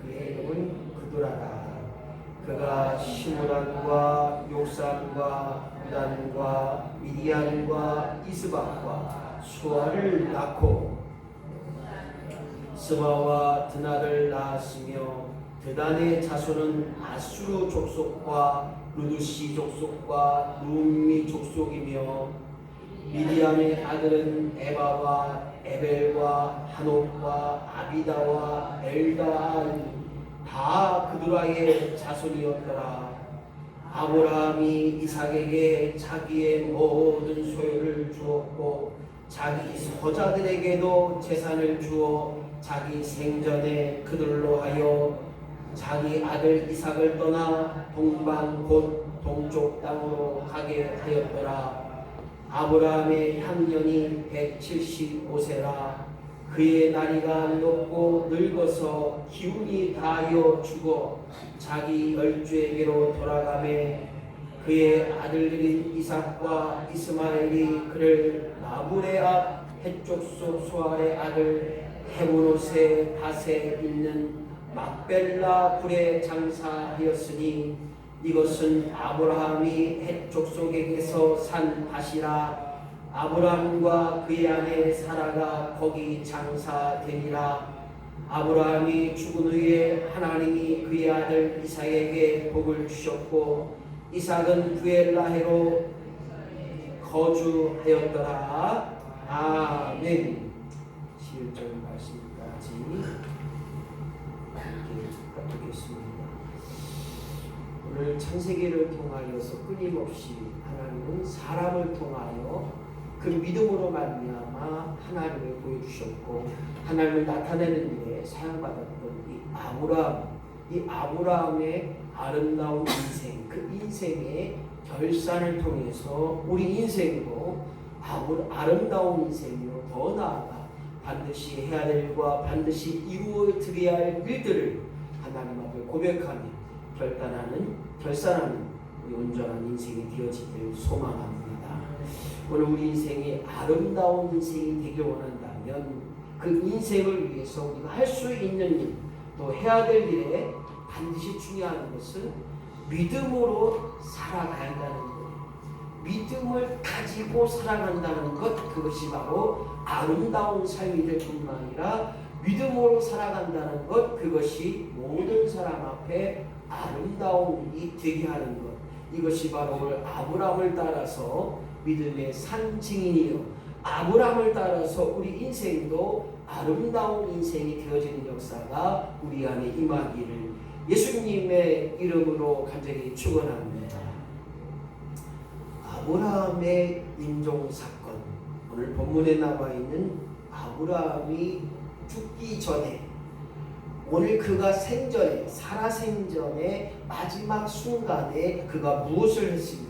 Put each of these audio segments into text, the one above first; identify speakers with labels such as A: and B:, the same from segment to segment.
A: 그의 이름은 그도라라. 그가 시므란과 욕산과 무단과 미디안과 이스박과 수아를 낳고 스바와 드나를 낳았으며 드단의 자손은 아수르 족속과 루두시 족속과 루미 족속이며 미디안의 아들은 에바와 에벨과 하녹과 아비다와 엘다이 다 그두라의 자손이었더라. 아브라함이 이삭에게 자기의 모든 소유를 주었고 자기 서자들에게도 재산을 주어 자기 생전에 그들로 하여 자기 아들 이삭을 떠나 동방 곧 동쪽 땅으로 가게 하였더라. 아브라함의 향년이 175세라. 그의 나이가 높고 늙어서 기운이 다하여 죽어 자기 열주에게로 돌아가매 그의 아들들인 이삭과 이스마엘이 그를 마므레 앞 해족속 수알의 아들 헤브롯의 밭에 있는 막벨라 굴에 장사하였으니 이것은 아브라함이 해족속에게서 산 밭이라. 아브라함과 그의 아내 사라가 거기 장사되니라. 아브라함이 죽은 후에 하나님이 그의 아들 이삭에게 복을 주셨고 이삭은 부엘라헤로 거주하였더라. 아멘. 11절 말씀까지 읽겠습니다. 오늘 창세기를 통하여서 끊임없이 하나님은 사람을 통하여 그 믿음으로 말미암아 하나님을 보여주셨고 하나님을 나타내는 일에 사용받았던 이 아브라함의 아름다운 인생, 그 인생의 결산을 통해서 우리 인생도 아름다운 인생으로 더 나아가 반드시 해야 될 일과 반드시 이루어 드려야 할 일들을 하나님 앞에 고백하며 결산하는 우리 온전한 인생이 되어지길 소망합니다. 오늘 우리 인생이 아름다운 인생이 되길 원한다면 그 인생을 위해서 우리가 할 수 있는 일, 또 해야 될 일에 반드시 중요한 것은 믿음으로 살아가야 한다는 것. 믿음을 가지고 살아간다는 것, 그것이 바로 아름다운 삶이 될 뿐만 아니라 믿음으로 살아간다는 것, 그것이 모든 사람 앞에 아름다운 일이 되게 하는 것. 이것이 바로 오늘 아브라함을 따라서 믿음의 산 증인이요, 아브라함을 따라서 우리 인생도 아름다운 인생이 되어지는 역사가 우리 안에 임하기를 예수님의 이름으로 간절히 축원합니다. 아브라함의 임종사건, 오늘 본문에 남아있는 아브라함이 죽기 전에, 오늘 그가 생전에, 살아생전의 마지막 순간에 그가 무엇을 했으며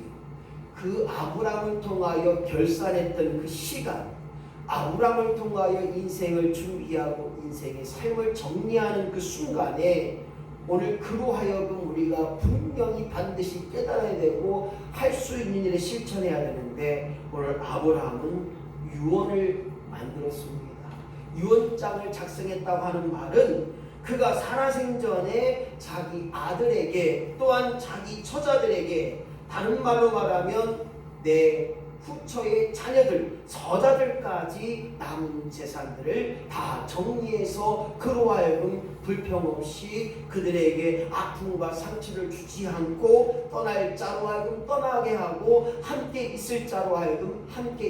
A: 그 아브라함을 통하여 결산했던 그 시간, 아브라함을 통하여 인생을 준비하고 인생의 삶을 정리하는 그 순간에 오늘 그로 하여금 우리가 분명히 반드시 깨달아야 되고 할 수 있는 일을 실천해야 되는데, 오늘 아브라함은 유언을 만들었습니다. 유언장을 작성했다고 하는 말은 그가 살아생전에 자기 아들에게, 또한 자기 처자들에게, 다른 말로 말하면 내 후처의 자녀들, 서자들까지 남은 재산들을 다 정리해서 그로 하여금 불평 없이 그들에게 아픔과 상처를 주지 않고 떠날 자로 하여금 떠나게 하고 함께 있을 자로 하여금 함께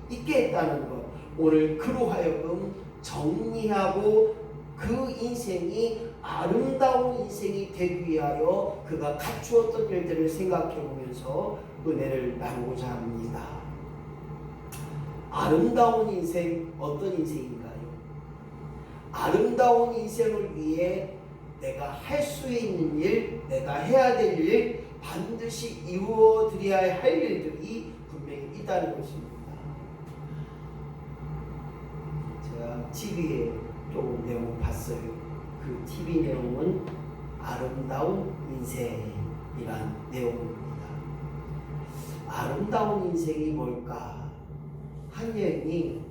A: 있게 했다는 것. 오늘 그로 하여금 정리하고 그 인생이 아름다운 인생이 되기 위하여 그가 갖추었던 일들을 생각해 보면서 은혜를 나누고자 합니다. 아름다운 인생, 어떤 인생인가요? 아름다운 인생을 위해 내가 할 수 있는 일, 내가 해야 될 일, 반드시 이루어 드려야 할 일들이 분명히 있다는 것입니다. 제가 TV에 좀 내용 봤어요. 그 TV 내용은 아름다운 인생이란 내용입니다. 아름다운 인생이 뭘까? 한 여인이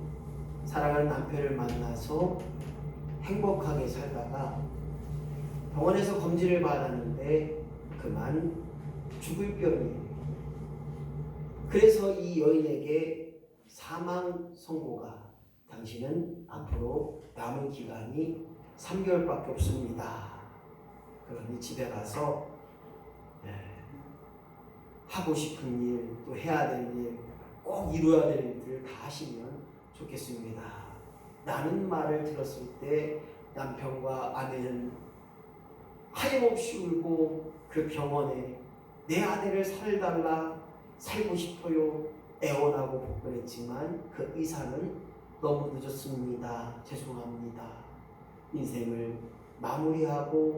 A: 사랑하는 남편을 만나서 행복하게 살다가 병원에서 검진을 받았는데 그만 죽을 병이에요. 그래서 이 여인에게 사망 선고가 당신은 앞으로 남은 기간이 3개월밖에 없습니다. 그러니 집에 가서 하고 싶은 일, 또 해야 될 일, 꼭 이루어야 될 일들을 다 하시면 좋겠습니다. 라는 말을 들었을 때 남편과 아내는 하염없이 울고 그 병원에 내 아내를 살달라, 살고 싶어요 애원하고 복근했지만 그 의사는 너무 늦었습니다. 죄송합니다. 인생을 마무리하며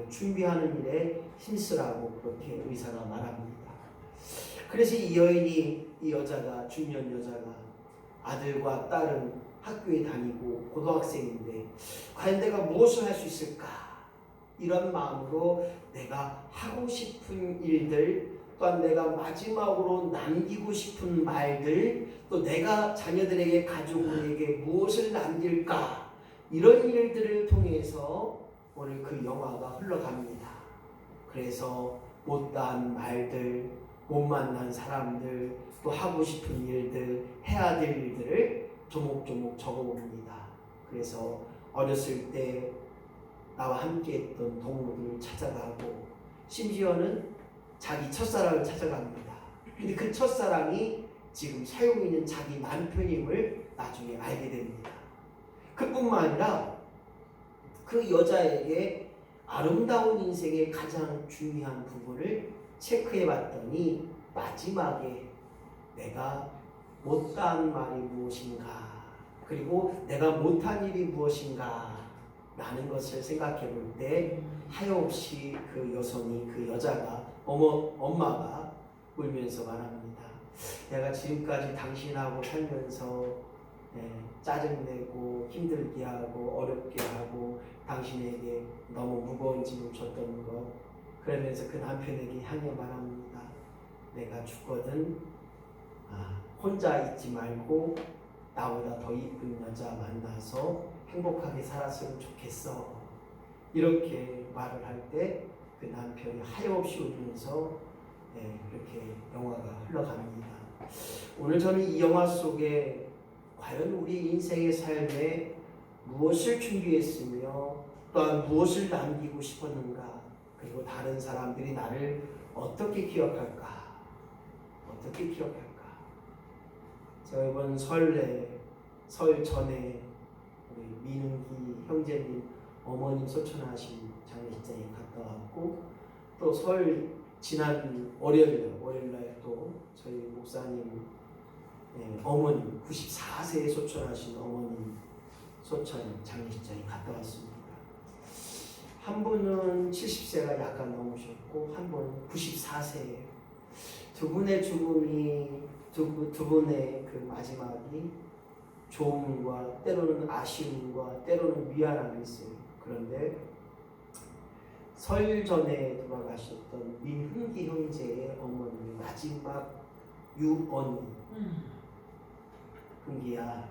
A: 준비하는 일에 힘쓰라고 그렇게 의사가 말합니다. 그래서 이 여자가 중년 여자가 아들과 딸은 학교에 다니고 고등학생인데 과연 내가 무엇을 할 수 있을까? 이런 마음으로 내가 하고 싶은 일들, 또한 내가 마지막으로 남기고 싶은 말들, 또 내가 자녀들에게 가족에게 무엇을 남길까? 이런 일들을 통해서 오늘 그 영화가 흘러갑니다. 그래서 못다한 말들, 못 만난 사람들, 또 하고 싶은 일들, 해야 될 일들을 조목조목 적어봅니다. 그래서 어렸을 때 나와 함께했던 동무들을 찾아가고 심지어는 자기 첫사랑을 찾아갑니다. 근데 그 첫사랑이 지금 살고 있는 자기 남편임을 나중에 알게 됩니다. 그뿐만 아니라 그 여자에게 아름다운 인생의 가장 중요한 부분을 체크해 봤더니 마지막에 내가 못한 말이 무엇인가, 그리고 내가 못한 일이 무엇인가 라는 것을 생각해 볼 때 하염없이 그 여성이, 그 여자가, 엄마가 울면서 말합니다. 내가 지금까지 당신하고 살면서 짜증내고 힘들게 하고 어렵게 하고 당신에게 너무 무거운 짐을 줬던 것, 그러면서 그 남편에게 향해 말합니다. 내가 죽거든 혼자 있지 말고 나보다 더 이쁜 여자 만나서 행복하게 살았으면 좋겠어. 이렇게 말을 할 때 그 남편이 하염없이 울면서 이렇게 영화가 흘러갑니다. 오늘 저는 이 영화 속에 과연 우리 인생의 삶에 무엇을 준비했으며 또한 무엇을 남기고 싶었는가, 그리고 다른 사람들이 나를 어떻게 기억할까? 제가 이번 설 전에 우리 민웅기 형제님 어머님 소천하신 장례식장에 갔다 왔고, 또 설 지난 월요일날 또 저희 목사님 어머님 94세에 소천하신 어머님 소천 장례식장에 갔다 왔습니다. 한 분은 70세가 약간 넘으셨고 한 분은 94세예요. 두 분의 죽음이 두 분의 그 마지막이 조음과 때로는 아쉬움과 때로는 미안함이 있어요. 그런데 설 전에 돌아가셨던 민훈기 형제의 어머님의 마지막 유언이 훈기야,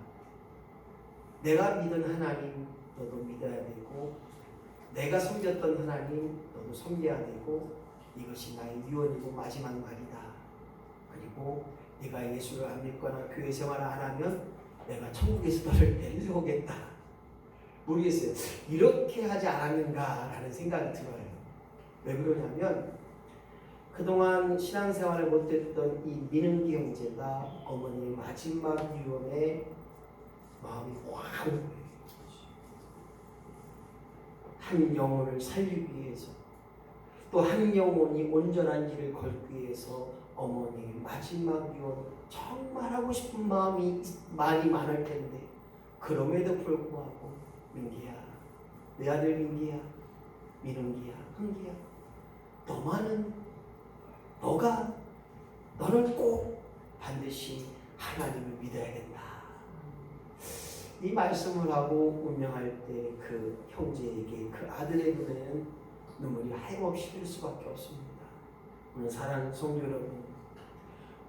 A: 내가 믿은 하나님 너도 믿어야 되고 내가 섬겼던 하나님 너도 섬겨야 되고 이것이 나의 유언이고 마지막 말이다. 그리고 네가 예수를 안 믿거나 교회 생활을 안 하면 내가 천국에서 너를 내려오겠다. 모르겠어요. 이렇게 하지 않았는가라는 생각이 들어요. 왜 그러냐면 그동안 신앙생활을 못했던 이 민은기 형제가 어머니의 마지막 유언에 마음이 확 한 영혼을 살리기 위해서, 또 한 영혼이 온전한 길을 걸기 위해서 어머니의 마지막 유언, 정말 하고 싶은 마음이 많이 많을 텐데 그럼에도 불구하고 민기야, 내 아들 민기야, 민은기야, 흥기야, 너는 꼭 반드시 하나님을 믿어야 된다. 이 말씀을 하고 운명할 때 그 형제에게, 그 아들의 눈에는 눈물이 하염없이 흐를 수밖에 없습니다. 오늘 사랑하는 성도 여러분,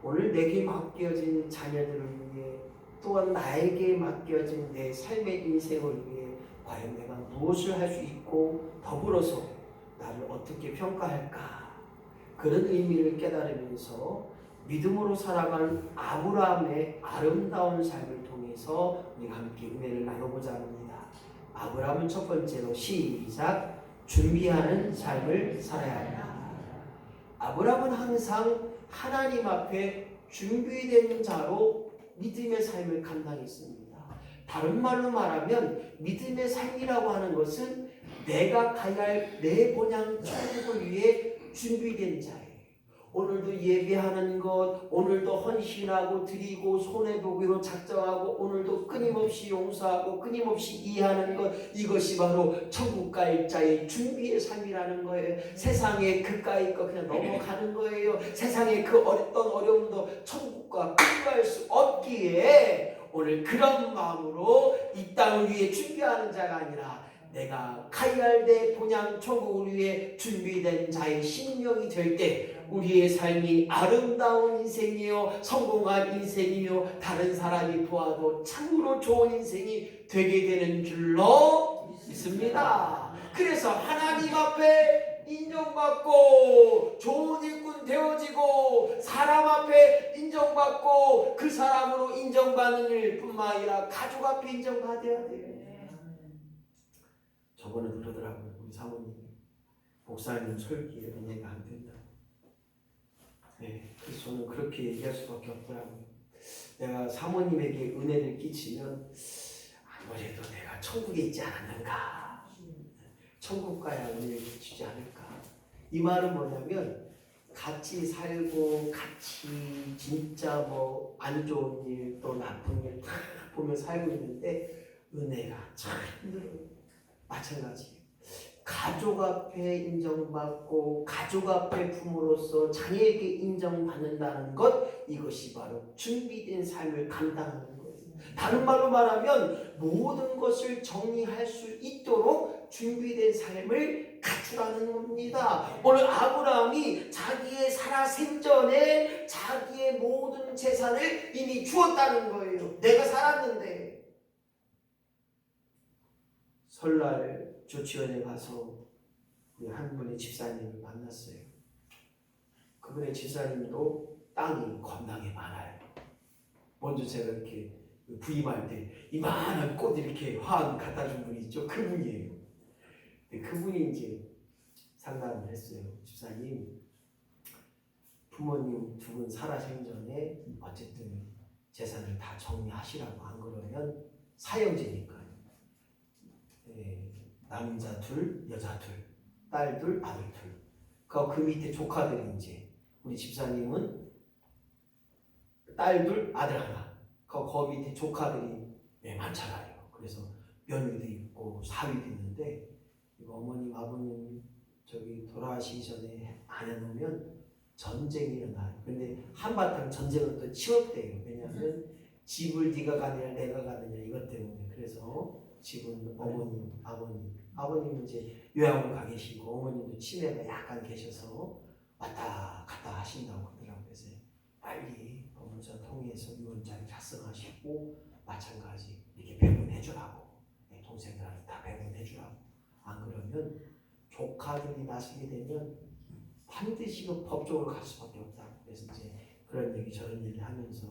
A: 오늘 내게 맡겨진 자녀들을 위해, 또한 나에게 맡겨진 내 삶의 인생을 위해 과연 내가 무엇을 할 수 있고 더불어서 나를 어떻게 평가할까? 그런 의미를 깨달으면서 믿음으로 살아간 아브라함의 아름다운 삶을 통해서 우리가 함께 은혜를 나눠보자 합니다. 아브라함은 첫 번째로 시작 준비하는 삶을 살아야 한다. 아브라함은 항상 하나님 앞에 준비된 자로 믿음의 삶을 감당했습니다. 다른 말로 말하면 믿음의 삶이라고 하는 것은 내가 가야 할 내 본향 천국을 위해 준비된 자예요. 오늘도 예배하는 것, 오늘도 헌신하고 드리고 손해보기로 작정하고 오늘도 끊임없이 용서하고 끊임없이 이해하는 것, 이것이 바로 천국 갈 자의 준비의 삶이라는 거예요. 세상에 그까이 거 그냥 넘어가는 거예요. 세상에 그 어떤 어려움도 천국과 비교할 수 없기에 오늘 그런 마음으로 이 땅을 위해 준비하는 자가 아니라 내가 가야 할 내 본향 천국을 위해 준비된 자의 심령이 될 때 우리의 삶이 아름다운 인생이요 성공한 인생이요 다른 사람이 보아도 참으로 좋은 인생이 되게 되는 줄로 믿습니다. 그래서 하나님 앞에 인정받고 좋은 일꾼 되어지고 사람 앞에 인정받고 그 사람으로 인정받는 일뿐만 아니라 가족 앞에 인정받아야 돼요. 저번에 그러더라고요. 우리 사모님이 목사님 설교에 은혜가 안 된다. 네, 그래서 저는 그렇게 얘기할 수밖에 없더라고요. 내가 사모님에게 은혜를 끼치면 아무래도 내가 천국에 있지 않았는가, 천국 가야 은혜를 끼치지 않을까. 이 말은 뭐냐면 같이 살고 같이 진짜 뭐 안 좋은 일 또 나쁜 일 다 보며 살고 있는데 은혜가 참 힘들어요. 마찬가지예요. 가족 앞에 인정받고 가족 앞에 부모로서 자녀에게 인정받는다는 것, 이것이 바로 준비된 삶을 감당하는 거예요. 다른 말로 말하면 모든 것을 정리할 수 있도록 준비된 삶을 갖추라는 겁니다. 오늘 아브라함이 자기의 살아생전에 자기의 모든 재산을 이미 주었다는 거예요. 내가 살았는데. 설날 조치원에 가서 한 분의 집사님을 만났어요. 그분의 집사님도 땅이 겁나게 많아요. 먼저 제가 이렇게 부임할 때 이만한 꽃 이렇게 화환 갖다 준 분이 있죠. 그분이에요. 그분이 이제 상담을 했어요. 집사님, 부모님 두 분 살아생전에 어쨌든 재산을 다 정리하시라고, 안 그러면 사형제니까. 남자 둘, 여자 둘, 딸 둘, 아들 둘. 그 밑에 조카들이 이제 우리 집사님은 딸 둘, 아들 하나. 그 밑에 조카들이 많잖아요. 그래서 며느리도 있고 사위도 있는데 이거 어머님, 아버님 저기 돌아가시기 전에 안 해놓으면 전쟁이 일어나요. 근데 한바탕 전쟁은 또 치웠대요. 왜냐하면 집을 네가 가느냐 내가 가느냐 이것 때문에. 그래서 집은 어머님, 아버님은 이제 요양원 가 계시고 어머님도 치매가 약간 계셔서 왔다 갔다 하신다고 하더라고요. 그래서 빨리 법무사 통해서 유언장에 작성하시고 마찬가지 이렇게 배분해주라고, 동생들한테 다 배분해주라고. 안 그러면 조카들이 나서게 되면 반드시 그 법적으로 갈 수밖에 없다고. 그래서 이제 그런 얘기 저런 얘기 하면서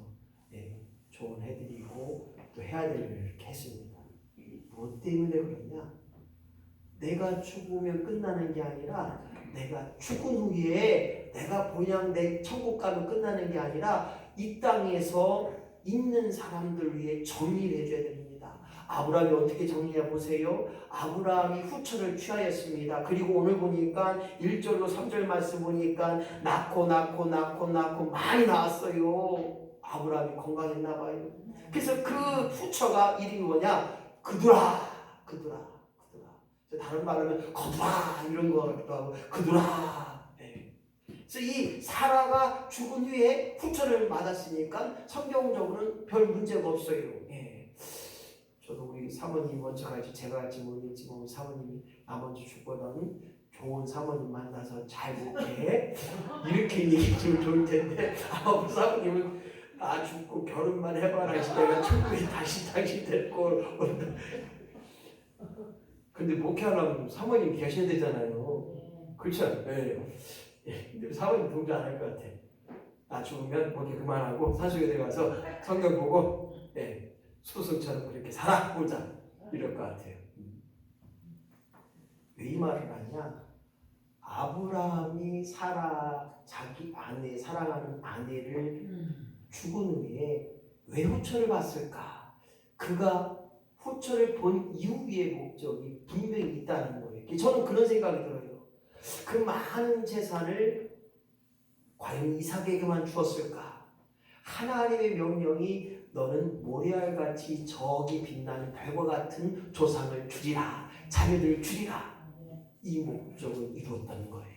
A: 조언해드리고 또 해야 될 일을 이렇게 했습니다. 뭐 때문에 그러냐? 내가 죽으면 끝나는 게 아니라 내가 죽은 후에 내가 본향 내 천국 가면 끝나는 게 아니라 이 땅에서 있는 사람들 위해 정리를 해줘야 됩니다. 아브라함이 어떻게 정리해 보세요? 아브라함이 후처를 취하였습니다. 그리고 오늘 보니까 1절로 3절 말씀 보니까 낳고 많이 낳았어요. 아브라함이 건강했나 봐요. 그래서 그 후처가 이름이 뭐냐? 그두라. 다른 말로 하면 거두라 이런 거 같기도 하고 그두라. 그래서 이 사라가 죽은 후에 후처를 맞았으니까 성경적으로는 별 문제가 없어요. 저도 우리 사모님 먼저 갈지 제가 갈지 모르겠지만 우리 사모님이 나 먼저 죽거든 좋은 사모님 만나서 잘 볼게 이렇게 얘기 좀 좋을 텐데, 우리 사모님은 나 죽고 결혼만 해봐라 내가 천국에 다시 당신 데리고 근데 목회하려면 사모님 계셔야 되잖아요. 그렇죠? 예. 근데 사모님 동조 안 할 것 같아. 나 죽으면 목회 그만하고 산수교대 가서 성경 보고 수도승처럼 그렇게 살아보자 이럴 것 같아요. 왜 이 말을 하냐? 아브라함이 자기 아내 사랑하는 아내를 죽은 후에 왜 후처를 봤을까? 그가 후처를 본 이후의 목적이 분명히 있다는 거예요. 저는 그런 생각이 들어요. 그 많은 재산을 과연 이삭에게만 주었을까? 하나님의 명령이 너는 모래알같이 저기 빛나는 별과 같은 조상을 주리라, 자녀들을 주리라. 이 목적을 이루었다는 거예요.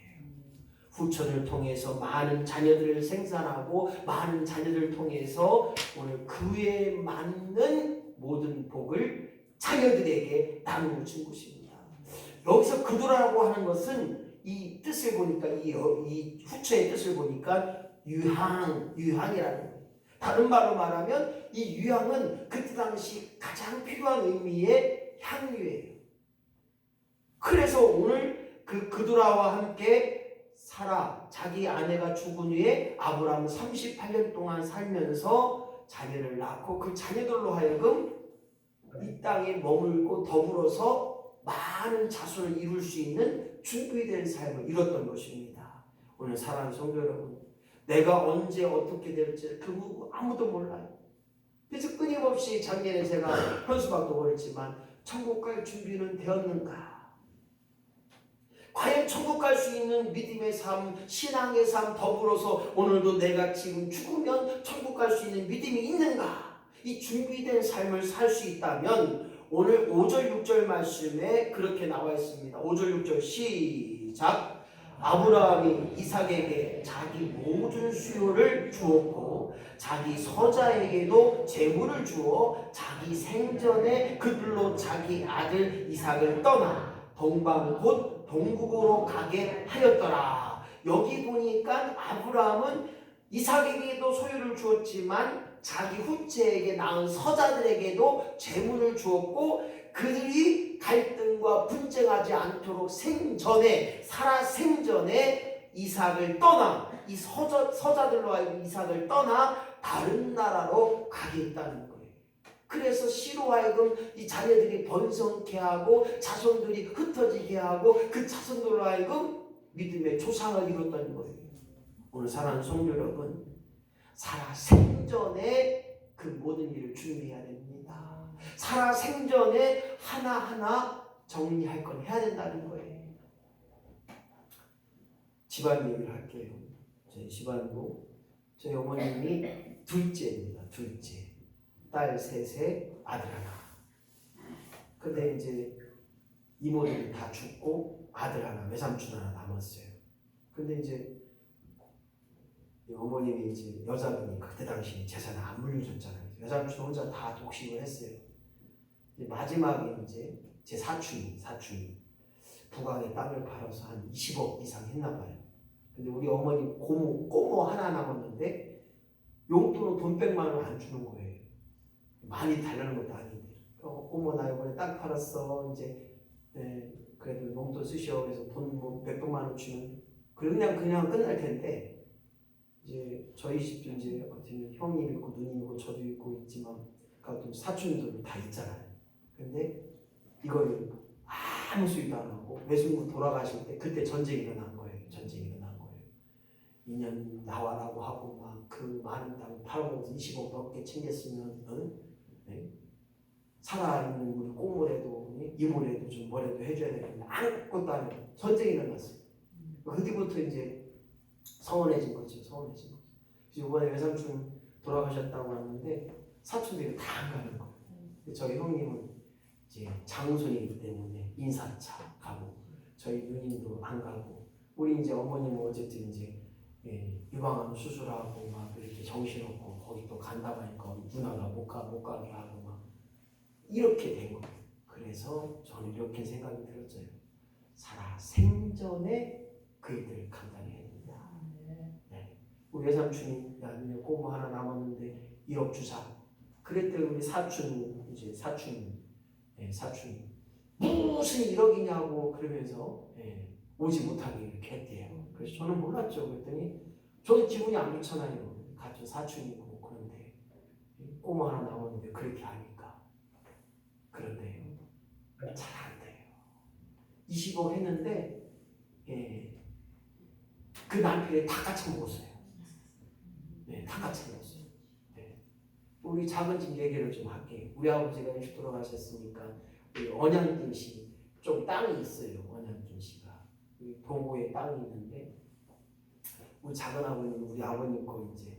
A: 후처를 통해서 많은 자녀들을 생산하고 많은 자녀들을 통해서 오늘 그에 맞는 모든 복을 자녀들에게 나누어 준 것입니다. 여기서 그도라고 하는 것은 이 뜻을 보니까 이 후처의 뜻을 보니까 유향이라는 거예요. 다른 말로 말하면 이 유향은 그때 당시 가장 필요한 의미의 향유예요. 그래서 오늘 그도라와 함께 사라, 자기 아내가 죽은 후에 아브라함은 38년 동안 살면서 자녀를 낳고 그 자녀들로 하여금 이 땅에 머물고 더불어서 많은 자손을 이룰 수 있는 준비된 삶을 이뤘던 것입니다. 오늘 사랑하는 성도 여러분, 내가 언제 어떻게 될지 그 아무도 몰라요. 그래서 끊임없이 작년에 제가 현수막도 걸었지만 천국 갈 준비는 되었는가? 과연 천국 갈 수 있는 믿음의 삶, 신앙의 삶 더불어서 오늘도 내가 지금 죽으면 천국 갈 수 있는 믿음이 있는가? 이 준비된 삶을 살 수 있다면 오늘 5절 6절 말씀에 그렇게 나와 있습니다. 5절 6절 시작. 아브라함이 이삭에게 자기 모든 수요를 주었고 자기 서자에게도 재물을 주어 자기 생전에 그들로 자기 아들 이삭을 떠나 동방 곧 동국으로 가게 하였더라. 여기 보니까 아브라함은 이삭에게도 소유를 주었지만 자기 후체에게 낳은 서자들에게도 재물을 주었고 그들이 갈등과 분쟁하지 않도록 살아 생전에 이삭을 떠나 이 서자들로 하여금 이삭을 떠나 다른 나라로 가게 했다는 거예요. 그래서 시로 하여금 이 자녀들이 번성케 하고 자손들이 흩어지게 하고 그 자손들로 하여금 믿음의 조상을 이뤘다는 거예요. 오늘 사랑하는 성도 여러분, 살아 생전에 그 모든 일을 준비해야 됩니다. 살아 생전에 하나하나 정리할 건 해야 된다는 거예요. 집안 얘기를 할게요. 저희 집안도 저희 어머님이 둘째입니다. 둘째. 딸 셋에 아들 하나. 근데 이제 이모들이 다 죽고 아들 하나, 외삼촌 하나 남았어요. 근데 이제 어머님이 이제 여자분이 그때 당시 재산을 안 물려줬잖아요. 외삼촌 혼자 다 독식을 했어요. 이제 마지막에 이제 제 사촌이 북왕에 땅을 팔아서 한 20억 이상 했나 봐요. 근데 우리 어머니 꼬모 하나 남았는데 용돈으로 돈 100만 원 안 주는 거예요. 많이 달라는 것도 아닌데. 꼬모 나 이번에 땅 팔았어. 이제 그래도 용돈 쓰셔. 그래서 돈 뭐 몇백만 원 주면 그냥 끝날 텐데 이제 저희 집도 이제 어떻게 형님 있고 누님 있고 저도 있고 있지만 그것도 사촌들도 다 있잖아요. 근데 이거를 아무 수익도 안 하고 외숙모 돌아가실 때 그때 전쟁이 일어난 거예요. 2년 나와라고 하고 막 그 많은 땅 팔아먹어서 20억 넘게 챙겼으면 살아있는 우리 꼬모래도 이모래도 좀 뭐래도 해줘야 되는데 아무것도 안 해요. 전쟁이 일어났어요. 그 뒤부터 이제 서운해진 거죠. 그래서 이번에 외삼촌 돌아가셨다고 하는데 사촌들이 다 안 가는 거예요. 저희 형님은 이제 장손이기 때문에 인사차 가고 저희 누님도 안 가고 우리 이제 어머님은 어쨌든 이제 유방암 수술하고 막 이렇게 정신없고 거기 또 간다고 하니까 누나가 못 가게 하고 막 이렇게 된 거예요. 그래서 저는 이렇게 생각이 들었어요. 살아 생전에 그 일들을 감당해야 됩니다. 네. 우리 외삼촌이 야 니네 꼬모 하나 남았는데 1억 주자. 그랬더니 우리 사촌이 무슨 1억이냐고 그러면서 오지 못하게 이렇게 했대요. 그래서 저는 몰랐죠. 그랬더니 저도 기분이 안 좋잖아요. 같은 사촌이고 그런데 꼬마 하나 나오는데 그렇게 하니까. 그런데요, 잘 안 돼요. 20억 했는데 그 남편이 다 까쳐 먹었어요. 다 까쳐 먹었어요. 우리 작은 집 얘기를 좀 할게요. 우리 아버지가 일찍 돌아가셨으니까 우리 언양진 씨 좀 땅이 있어요. 언양진 씨가 동호에 땅이 있는데 우리 작은 아버님, 우리 아버님 거 이제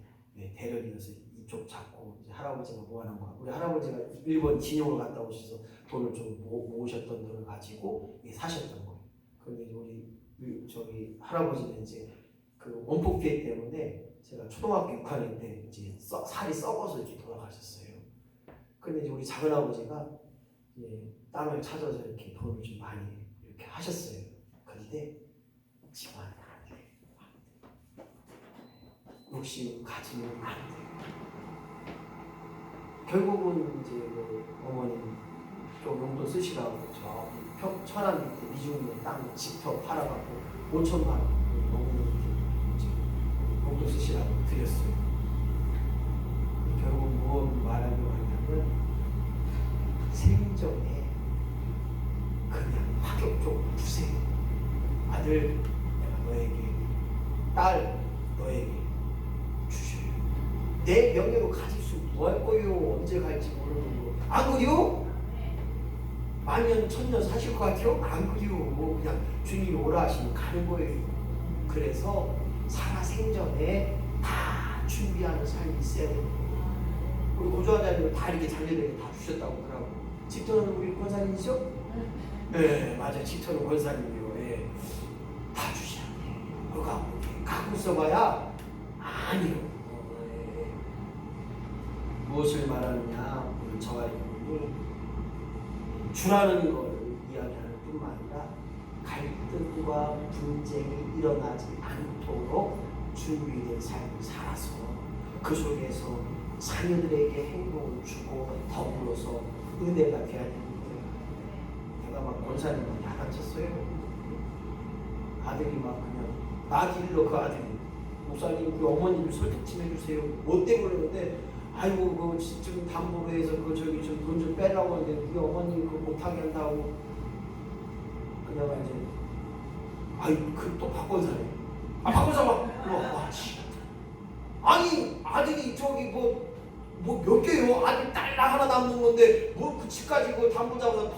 A: 대를 이어서 이쪽 잡고 이제 할아버지가 모아놓은 거. 우리 할아버지가 일본 진용을 갔다 오셔서 돈을 좀 모으셨던 돈을 가지고 사셨던 거예요. 그런데 우리 저기 할아버지는 이제 그 원폭 피해 때문에 제가 초등학교 6학년 때 이제 살이 썩어서 이제 돌아가셨어요. 근데 이제 우리 작은 아버지가 땅을 찾아서 이렇게 돈을 좀 많이 이렇게 하셨어요. 그런데 집안에 안 돼요. 욕심 가지면 안 돼요. 결국은 이제 어머님 좀 용돈 쓰시라고 저 천안 밑에 미중면 땅 집터 팔아갖고 5천만 원 어머님께 용돈 쓰시라고 드렸어요. 결국 뭐 말하려고 하냐면 생전에 그냥 파격적으로 주세요. 아들 내가 너에게, 딸 너에게 주셔요. 내 명예로 가질 수 뭐 할 거요? 언제 갈지 모르는 거. 안 그려? 만년 천년 사실 것 같아요? 안 그려. 그냥 주님이 오라 하시면 가는 거예요. 그래서 살아생전에 다 준비하는 삶이 있어야 되는 거예요. 우리 고조하자님은 다 이렇게 자녀들에게 다 주셨다고 하더라고. 집터는 우리 권사님이죠? 네, 맞아요. 집터는 권사님이요. 다 주셔야 돼. 그거 갖고 있어봐야 아니요. 무엇을 말하느냐? 오늘 저와 여러분이 주라는 것을 이야기하는 뿐만 아니라 갈등과 분쟁이 일어나지 않도록 준비된 삶을 살아서 그 속에서 자녀들에게 행복을 주고 더불어서 은혜가 돼야 되는 거예요. 내가 막 권사님한테 야단쳤어요. 아들이 막 그냥 나 길러 그 아들이 목사님 우리 어머니를 설득 좀 해주세요. 뭐 때문에 그러는데 아이고 그 지금 담보로 해서 그 저기 좀 돈 좀 빼라고 하는데 우리 어머니 그거 못하게 한다고. 그다가 이제 아이 그 또 박권사네. 아 박권사 막 와 씨. 아니 아들이 저기 뭐 몇 개요? 아들 딸 하나 남는 건데 뭐 그 집까지 그 담보 잡아서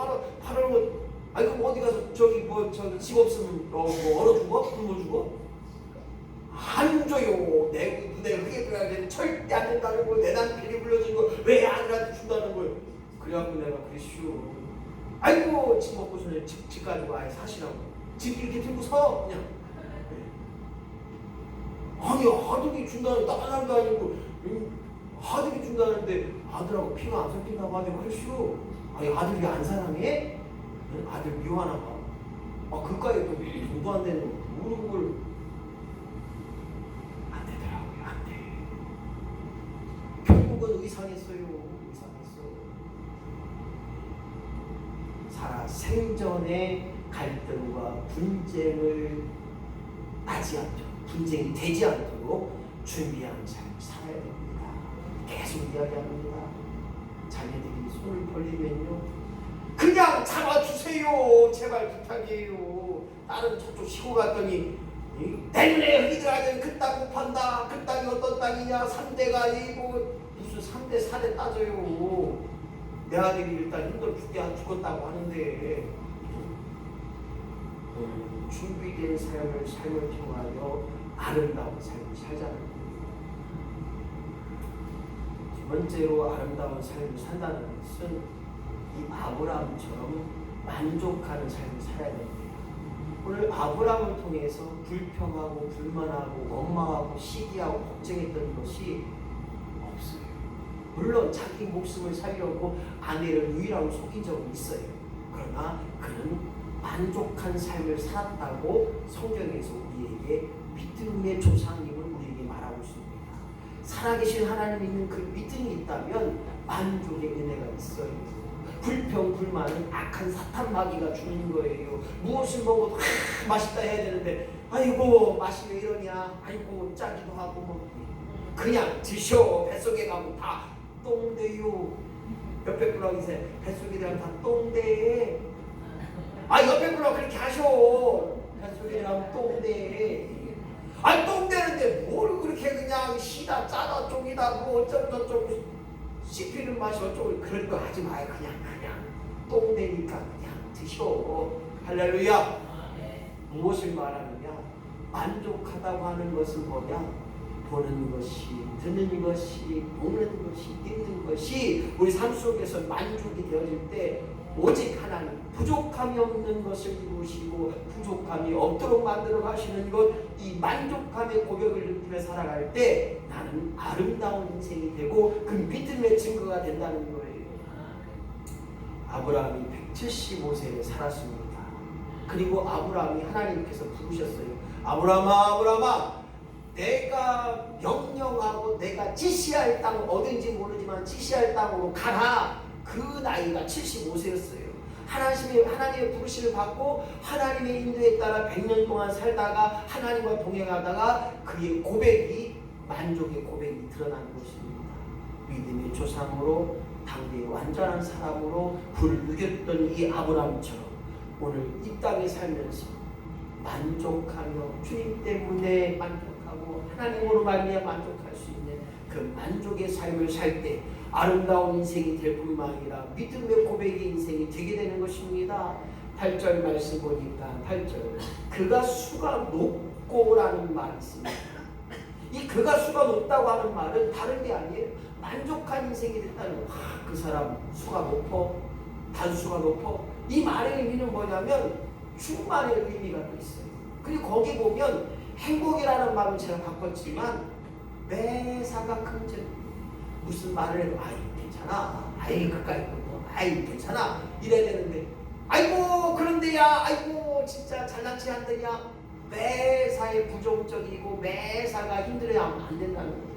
A: 팔아는 아니 그럼 어디 가서 저기 뭐 저기 집 없으면 뭐 얼어 죽어? 굶어 죽어? 안 줘요. 내가 그게 그래야 절대 안 된다는 거. 내 남편이 불러준 거 왜 아들한테 준다는 거예요. 그래갖고 내가 그랬슈. 아이고 집 먹고서 집 가지고 아예 사시라고. 집 이렇게 들고 서 그냥. 아니 아들이 준다는 다른 사람도 아니고 아들이 준다는데 아들하고 피가 안 섞인다고 하는데 그랬슈. 아니 아들이 안 사랑해? 아들 미워하나 봐. 아 그까이 돈도 안 되는 거 모르는 걸. 결국은 의상했어요. 살아 생전에 갈등과 분쟁을 나지 않도록, 분쟁이 되지 않도록 준비하는 삶을 살아야 됩니다. 계속 이야기합니다. 자녀들이 손을 벌리면요, 그냥 잡아주세요. 제발 부탁이에요. 딸은 저쪽 시골 갔더니 내년에 흙이 들어가면 그 땅 못 판다. 그 땅이 어떤 땅이냐. 3대가 아니고 무슨 3대 4대 따져요. 내 아들이 일단 힘들어 죽었다고 하는데 준비된 삶을 통하여 아름다운 삶을 살자는 거예요. 두 번째로 아름다운 삶을 산다는 것은 이 아브라함처럼 만족하는 삶을 살아야 됩니다. 오늘 아브라함을 통해서 불평하고 불만하고 원망하고 시기하고 걱정했던 것이 없어요. 물론 자기 목숨을 살려고 아내를 유일하고 속인 적은 있어요. 그러나 그는 만족한 삶을 살았다고 성경에서 우리에게 믿음의 조상님을 우리에게 말하고 있습니다. 살아계신 하나님 믿는 그 믿음이 있다면 만족의 은혜가 있어요. 불평 불만은 악한 사탄 마귀가 주는 거예요. 무엇을 먹어도 맛있다 해야 되는데 아이고 맛이 왜 이러냐, 아이고 짜기도 하고 뭐 그냥 드셔. 뱃속에 가면 다 똥돼요. 옆에 분하고 이제 뱃속에 들어가면 다 똥돼. 아 옆에 분하고 그렇게 하셔. 뱃속에 들어가면 똥돼. 아니 똥되는데 뭘 그렇게 그냥 시다 짜다 쪽이다 뭐 어쩌고 저쩌고 씹히는 맛이 어쩌고 그런 거 하지 마요. 그냥 똥되니까 그냥 드셔. 할렐루야. 무엇을 말하느냐, 만족하다고 하는 것은 뭐냐, 보는 것이, 듣는 것이, 먹는 것이, 입는 것이 우리 삶 속에서 만족이 되어질 때 오직 하나님, 부족함이 없는 것을 이루시고 부족함이 없도록 만들어 가시는 것, 이 만족함의 고백을 느끼며 살아갈 때 나는 아름다운 인생이 되고 그 믿음의 증거가 된다는 거예요. 아브라함이 175세를 살았습니다. 그리고 아브라함이 하나님께서 부르셨어요. 아브라함아, 아브라함아, 내가 명령하고 내가 지시할 땅, 어딘지 모르지만 지시할 땅으로 가라. 그 나이가 75세였어요. 하나님의 부르심을 받고 하나님의 인도에 따라 100년 동안 살다가 하나님과 동행하다가 그의 고백이, 만족의 고백이 드러난 것입니다. 믿음의 조상으로 당대의 완전한 사람으로 불을 누겼던 이 아브라함처럼 오늘 이 땅에 살면서 만족하며 주님 때문에 만족하고 하나님으로 말미암아 만족할 수 있는 그 만족의 삶을 살 때 아름다운 인생이 될 뿐만 아니라 믿음의 고백의 인생이 되게 되는 것입니다. 8절 말씀 보니까 8절 그가 수가 높고라는 말이 있습니다. 이 그가 수가 높다고 하는 말은 다른 게 아니에요. 만족한 인생이 됐다는 거. 그 사람 수가 높어, 단수가 높어. 이 말의 의미는 뭐냐면 충만의 의미가 또 있어요. 그리고 거기 보면 행복이라는 말은 제가 바꿨지만 매사가 긍정. 무슨 말을 해도 아이 괜찮아, 아이 가까이 보고 아이 괜찮아 이래야 되는데 아이고 그런데야, 아이고 진짜 잘난 체 한다냐, 매사에 부정적이고 매사가 힘들어야 안 된다는 거예요.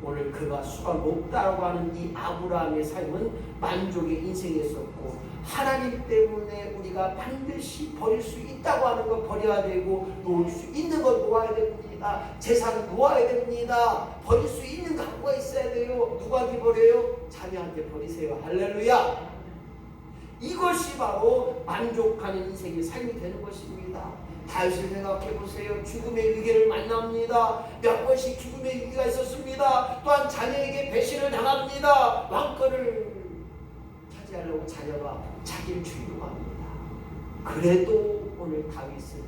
A: 오늘 그가 수가 높다고 하는 이 아브라함의 삶은 만족의 인생이었었고 하나님 때문에 우리가 반드시 버릴 수 있다고 하는 거 버려야 되고 놓을 수 있는 거 놓아야 됩니다. 재산을 놓아야 됩니다. 버릴 수 있는 각오가 있어야 돼요. 누구한테 버려요? 자녀한테 버리세요. 할렐루야. 이것이 바로 만족하는 인생의 삶이 되는 것입니다. 다윗을 생각해 보세요. 죽음의 위기를 만납니다. 몇 번씩 죽음의 위기가 있었습니다. 또한 자녀에게 배신을 당합니다. 왕권을 차지하려고 자녀가 자기를 죽이려고 합니다. 그래도 오늘 다윗은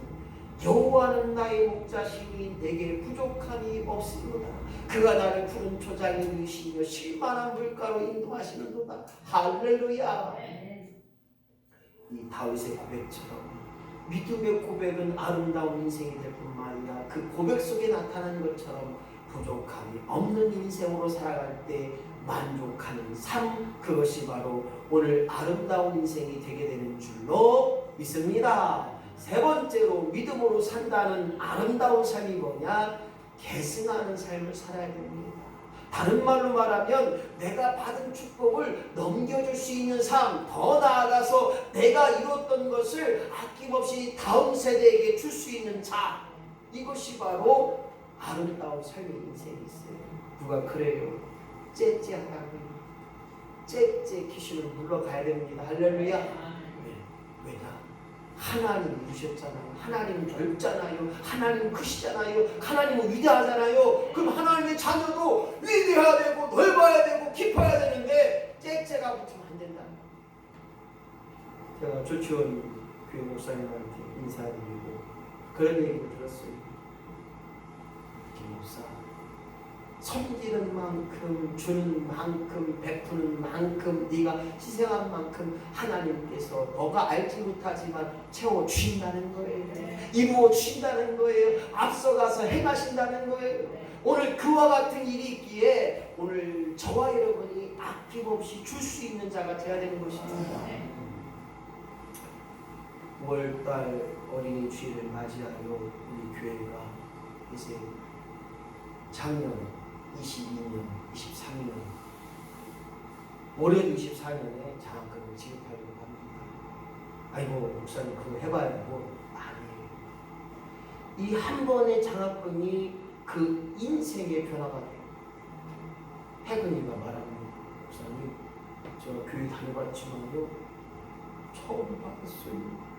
A: 여호와는 나의 목자시니 내게 부족함이 없으리로다. 그가 나를 푸른 초장에 누이시며 실만한 물가로 인도하시는도다. 할렐루야. 이 다윗의 고백처럼 믿음의 고백은 아름다운 인생이 될 뿐만 아니라 그 고백 속에 나타나는 것처럼 부족함이 없는 인생으로 살아갈 때 만족하는 삶, 그것이 바로 오늘 아름다운 인생이 되게 되는 줄로 믿습니다. 세 번째로 믿음으로 산다는 아름다운 삶이 뭐냐? 계승하는 삶을 살아야 됩니다. 다른 말로 말하면 내가 받은 축복을 넘겨줄 수 있는 삶, 더 나아가서 내가 이뤘던 것을 아낌없이 다음 세대에게 줄 수 있는 자, 이것이 바로 아름다운 삶의 인생이 있어요. 누가 그래요? 째째하다고요. 째째 귀신을 물러가야 됩니다. 할렐루야. 왜냐? 하나님 이루셨잖아요. 하나님은 넓잖아요. 하나님은 크시잖아요. 하나님은 위대하잖아요. 그럼 하나님의 자녀도 위대해야 되고 넓어야 되고 깊어야 되는데 째째가 붙으면 안 된다. 제가 조치원 교회 목사님한테 인사드리고 그런 얘기를 들었어요. 김 목사, 섬기는 만큼, 주는 만큼, 베푸는 만큼, 네가 희생한 만큼 하나님께서 너가 알지 못하지만 채워주신다는 거예요. 이루어 주신다는 거예요. 앞서가서 행하신다는 거예요. 오늘 그와 같은 일이 있기에 오늘 저와 여러분이 아낌없이 줄 수 있는 자가 되어야 되는 것입니다. 5월달 어린이 주일을 맞이하여 우리 교회가 이제 작년 22년, 23년 올해도 24년에 장학금을 지급하려고 합니다. 아이고 목사님 그거 해봐야 되고 아니에요. 이 한 번의 장학금이 그 인생의 변화가 돼요. 혜근이가 말합니다. 목사님 저 교회 다녀봤지만요 처음 받았어요.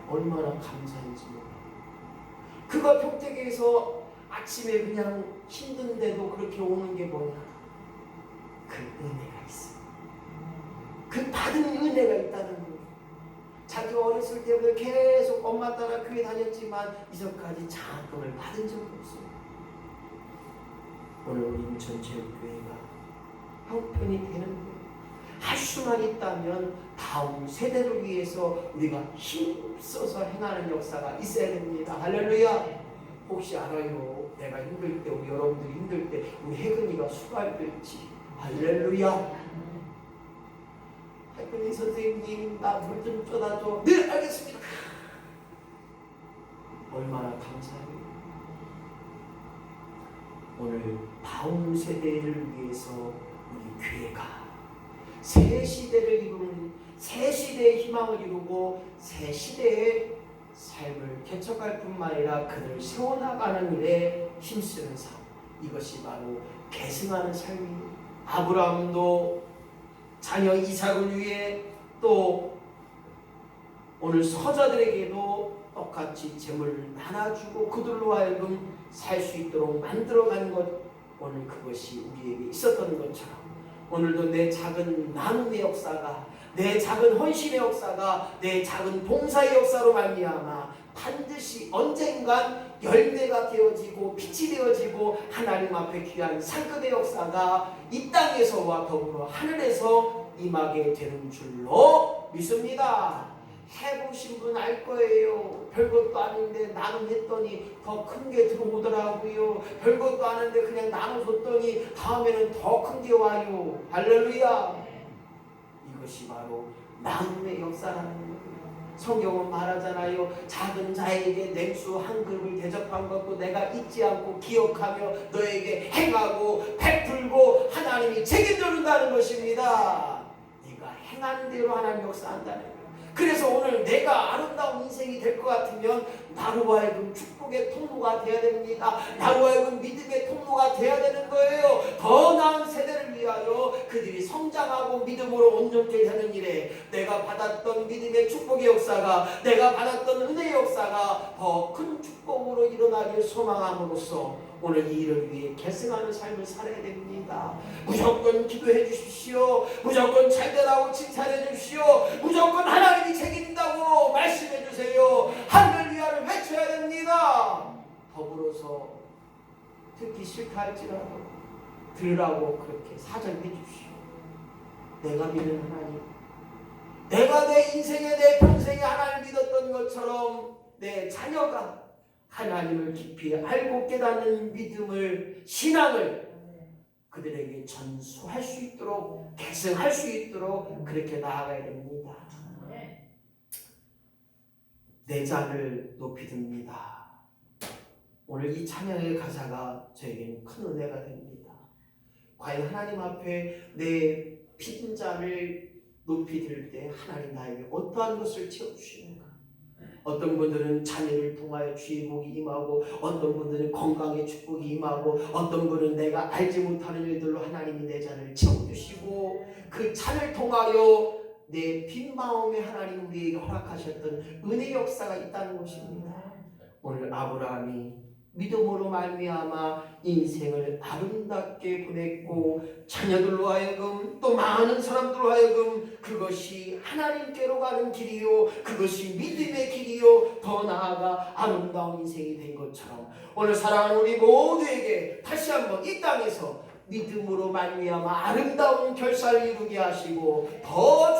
A: 얼마나 감사한지 몰라요. 그가 평택에서 아침에 그냥 힘든데도 그렇게 오는 게 뭐냐? 그 은혜가 있어요. 그 받은 은혜가 있다는 거예요. 자기 어렸을 때부터 계속 엄마 따라 교회 다녔지만 이전까지 장학금을 받은 적이 없어요. 오늘 우리 인천체육교회가 형편이 되는 거예요. 할 수만 있다면 다음 세대를 위해서 우리가 힘써서 행하는 역사가 있어야 됩니다. 할렐루야. 혹시 알아요? 내가 힘들 때, 우리 여러분들이 힘들 때 우리 혜근이가 수고할지. 할렐루야. 혜근이 선생님 나 물 좀 떠다줘. 네 알겠습니다. 얼마나 감사해요. 오늘 다음 세대를 위해서 우리 교회가 새 시대를 이루는 새 시대의 희망을 이루고 새 시대의 삶을 개척할 뿐만 아니라 그들을 세워나가는 일에 힘쓰는 삶, 이것이 바로 계승하는 삶입니다. 아브라함도 자녀 이삭을 위해 또 오늘 서자들에게도 똑같이 재물을 나눠주고 그들로 하여금 살 수 있도록 만들어간 것, 오늘 그것이 우리에게 있었던 것처럼 오늘도 내 작은 나눔의 역사가, 내 작은 헌신의 역사가, 내 작은 봉사의 역사로 말미암아 반드시 언젠간 열매가 되어지고 빛이 되어지고 하나님 앞에 귀한 상급의 역사가 이 땅에서와 더불어 하늘에서 임하게 되는 줄로 믿습니다. 해보신 분 알 거예요. 별것도 아닌데 나눔했더니 더 큰 게 들어오더라고요. 별것도 아닌데 그냥 나눠줬더니 다음에는 더 큰 게 와요. 할렐루야. 이것이 바로 나눔의 역사라는 거예요. 성경은 말하잖아요. 작은 자에게 냉수 한 그릇을 대접한 것도 내가 잊지 않고 기억하며 너에게 행하고 베풀고 하나님이 책임져 준다는 것입니다. 네가 행하는 대로 하나님 역사한다는 거예요. 그래서 오늘 내가 아름다운 인생이 될 것 같으면 나로 하여금 축복의 통로가 되어야 됩니다. 나로 하여금 믿음의 통로가 되어야 되는 거예요. 더 나은 세대를 위하여 그들이 성장하고 믿음으로 온전케 되는 일에 내가 받았던 믿음의 축복의 역사가, 내가 받았던 은혜의 역사가 더 큰 축복으로 일어나길 소망함으로써 오늘 이 일을 위해 계승하는 삶을 살아야 됩니다. 무조건 기도해 주십시오. 무조건 잘되라고 칭찬해 주십시오. 무조건 하나님이 책임진다고 말씀해 주세요. 할렐루야를 외쳐야 됩니다. 더불어서 듣기 싫다 할지라도 들으라고 그렇게 사정해 주십시오. 내가 믿는 하나님, 내가 내 인생에 내 평생에 하나님을 믿었던 것처럼 내 자녀가 하나님을 깊이 알고 깨닫는 믿음을, 신앙을 그들에게 전수할 수 있도록, 계승할 수 있도록 그렇게 나아가야 됩니다. 내 잔을 높이 듭니다. 오늘 이 찬양의 가사가 저에게는 큰 은혜가 됩니다. 과연 하나님 앞에 내 빈 잔을 높이 들 때 하나님 나에게 어떠한 것을 채워주시는가? 어떤 분들은 자녀를 통하여 주의 복이 임하고, 어떤 분들은 건강의 축복이 임하고, 어떤 분은 내가 알지 못하는 일들로 하나님이 내 잔을 채워주시고, 그 잔을 통하여 내 빈 마음에 하나님 우리에게 허락하셨던 은혜 역사가 있다는 것입니다. 오늘 아브라함이 믿음으로 말미암아 인생을 아름답게 보냈고, 자녀들로 하여금 또 많은 사람들로 하여금 그것이 하나님께로 가는 길이요, 그것이 믿음의 길이요, 더 나아가 아름다운 인생이 된 것처럼 오늘 사랑하는 우리 모두에게 다시 한번 이 땅에서 믿음으로 말미암아 아름다운 결사를 이루게 하시고 더